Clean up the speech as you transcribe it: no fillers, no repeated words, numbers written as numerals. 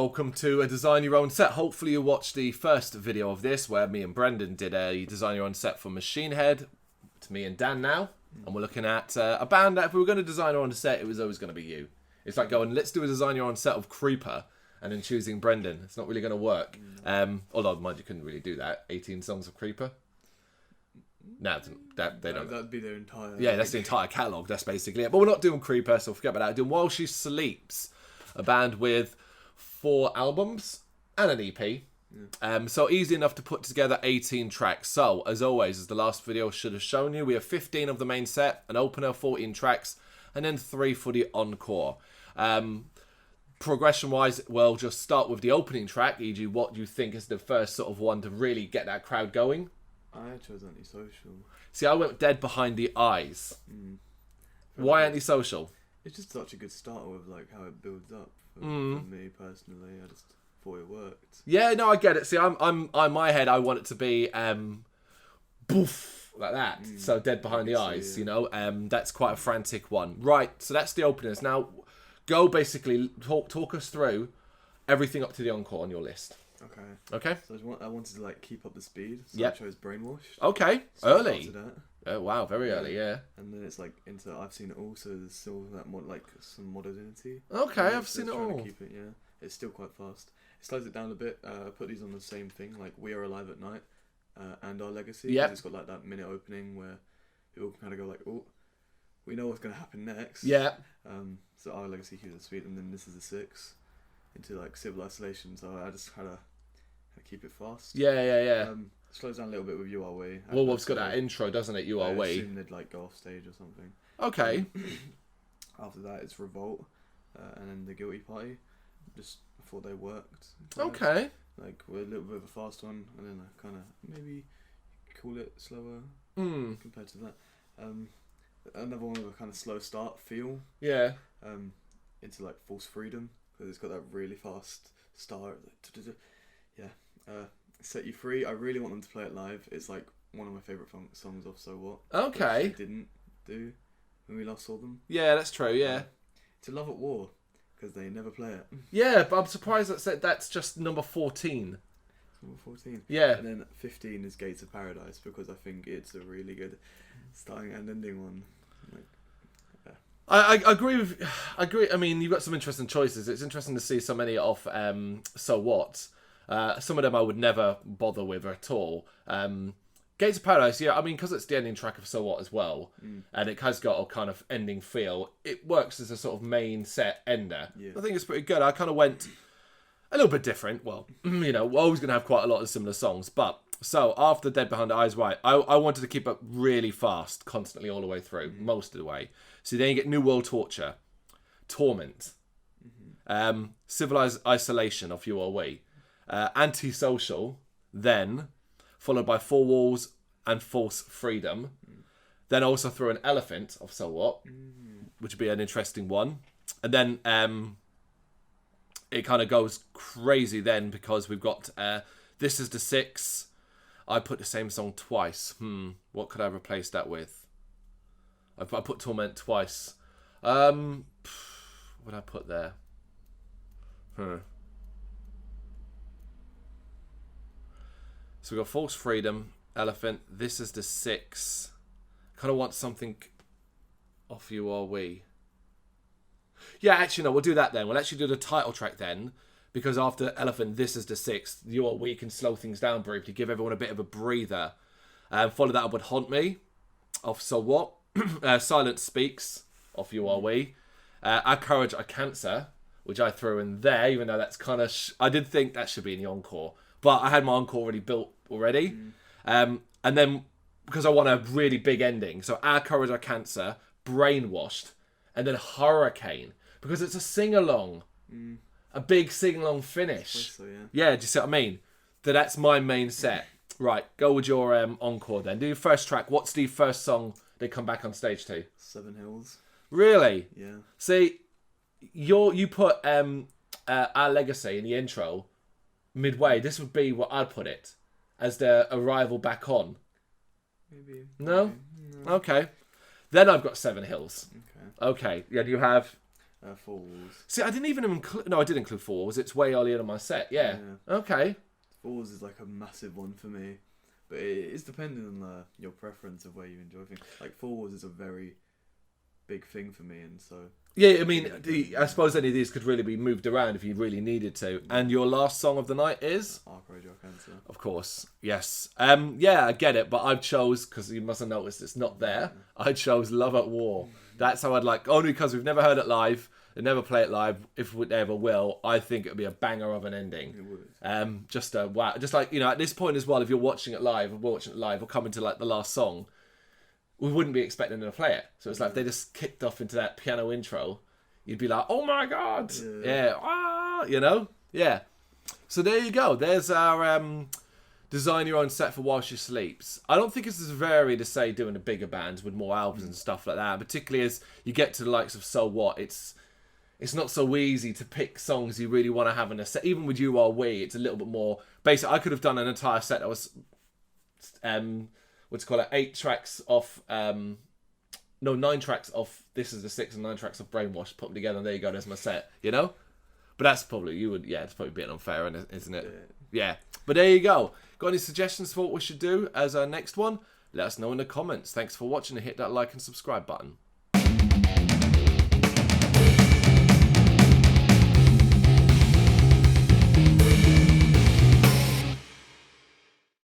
welcome to a Design Your Own Set. Hopefully you watched the first video of this where me and Brendan did a Design Your Own Set for Machine Head. It's me and Dan now, and we're looking at a band that if we were going to design our own set, it was always going to be you. It's like going, let's do a Design Your Own Set of Creeper, and then choosing Brendan. It's not really going to work. Although, mind you, couldn't really do that. 18 songs of Creeper. No, they don't. That'd be their entire... Yeah, that's the entire catalogue. That's basically it. But we're not doing Creeper, so forget about that. We're doing While She Sleeps, a band with 4 albums and an EP. Yeah. So easy enough to put together 18 tracks. So, as always, as the last video should have shown you, we have 15 of the main set, an opener, 14 tracks, and then 3 for the encore. Progression-wise, we'll just start with the opening track, e.g. what you think is the first sort of one to really get that crowd going. I chose Antisocial. See, I went Dead Behind the Eyes. Why Antisocial? It's just such a good start with like how it builds up. For me personally, I just thought it worked. Yeah, no, I get it. See, I'm my head. I want it to be boof like that. So Dead Behind the Eyes, you know. That's quite a frantic one, right? So that's the openers. Now, go basically talk us through everything up to the encore on your list. Okay. So I wanted to like keep up the speed. So I chose Brainwashed. Okay, so early. Oh wow, very early, yeah. And then it's like into I've Seen It All, so there's still that like some modernity. Okay, I've seen it all. To keep it, it's still quite fast. It slows it down a bit. Put these on the same thing, like We Are Alive at Night and Our Legacy. Yeah. It's got like that minute opening where people can kind of go like, oh, we know what's going to happen next. Yeah. So Our Legacy keeps it sweet, and then This Is the 6 into like Civil Isolation. So I just kind of keep it fast. Yeah. Slows down a little bit with You Are We. Well, it's got that intro, doesn't it? You Are We. I assume they'd like go off stage or something. Okay. After that, it's Revolt, and then The Guilty Party. Just before they worked. Okay. Like we're a little bit of a fast one, and then I kind of maybe call it slower compared to that. Another one with a kind of slow start feel. Yeah. Into like False Freedom, because it's got that really fast start. Set You Free. I really want them to play it live. It's like one of my favourite songs off So What. Okay. Which they didn't do when we last saw them. Yeah, that's true, yeah. To Love at War, because they never play it. Yeah, but I'm surprised that's just number 14. Number 14. Yeah. And then 15 is Gates of Paradise, because I think it's a really good starting and ending one. I agree. I mean, you've got some interesting choices. It's interesting to see so many of So What. Some of them I would never bother with at all. Gates of Paradise, yeah, I mean, because it's the ending track of So What as well, and it has got a kind of ending feel, it works as a sort of main set ender. Yeah. I think it's pretty good. I kind of went a little bit different. Well, you know, we're always going to have quite a lot of similar songs, but so after Dead Behind the Eyes, right, I wanted to keep it really fast, constantly all the way through, most of the way. So then you get New World Torture, Torment, Civilized Isolation of You Are We, Antisocial, then followed by Four Walls and False Freedom. Then also through an Elephant of So What, which would be an interesting one. And then it kind of goes crazy then, because we've got This Is the 6. I put the same song twice. What could I replace that with? I put Torment twice. What would I put there? So we've got False Freedom, Elephant, This Is the 6. Kind of want something off You Are We. Yeah, actually, no, we'll do that then. We'll actually do the title track then, because after Elephant, This Is the 6, You Are We can slow things down briefly, give everyone a bit of a breather. Follow that up with Haunt Me, off So What. Silence Speaks, off You Are We. Our Courage, Our Cancer, which I threw in there, even though that's kind of... I did think that should be in the encore. But I had my encore already built already. And then, because I want a really big ending, so Our Courage, Our Cancer, Brainwashed, and then Hurricane. Because it's a sing-along. A big sing-along finish. So, yeah. Yeah, do you see what I mean? So that's my main set. Right, go with your encore then. Do your first track. What's the first song they come back on stage to? Seven Hills. Really? Yeah. See, you put Our Legacy in the intro midway. This would be what I'd put it as the arrival back on. Maybe. No? Okay. Then I've got Seven Hills. Okay. Yeah, do you have... Four Walls. See, I didn't even include... No, I did include Four Walls. It's way earlier in my set. Yeah. Okay. Four Walls is like a massive one for me. But it is depending on your preference of where you enjoy things. Like, Four Walls is a very big thing for me, and so... Yeah, I mean, I suppose any of these could really be moved around if you really needed to. And your last song of the night is? Encore, Cancer. Of course, yes. Yeah, I get it, but I chose, because you must have noticed it's not there, I chose Love at War. That's how I'd like, only because we've never heard it live, they never play it live, if we ever will, I think it would be a banger of an ending. It would. Just wow. Just like, at this point as well, if you're watching it live, or coming to like the last song, we wouldn't be expecting them to play it. So it's like if they just kicked off into that piano intro, you'd be like, oh my God. Yeah. Yeah. So there you go. There's our design your own set for while she sleeps. I don't think it's as varied as, say, doing a bigger band with more albums and stuff like that. Particularly as you get to the likes of So What, it's not so easy to pick songs you really want to have in a set. Even with You Are We, it's a little bit more basic. I could have done an entire set that was... 8 tracks off 9 tracks off This Is the Six and 9 tracks of Brainwash, put them together, and there you go, there's my set, But that's probably, it's probably a bit unfair, isn't it? Yeah. But there you go. Got any suggestions for what we should do as our next one? Let us know in the comments. Thanks for watching, and hit that like and subscribe button.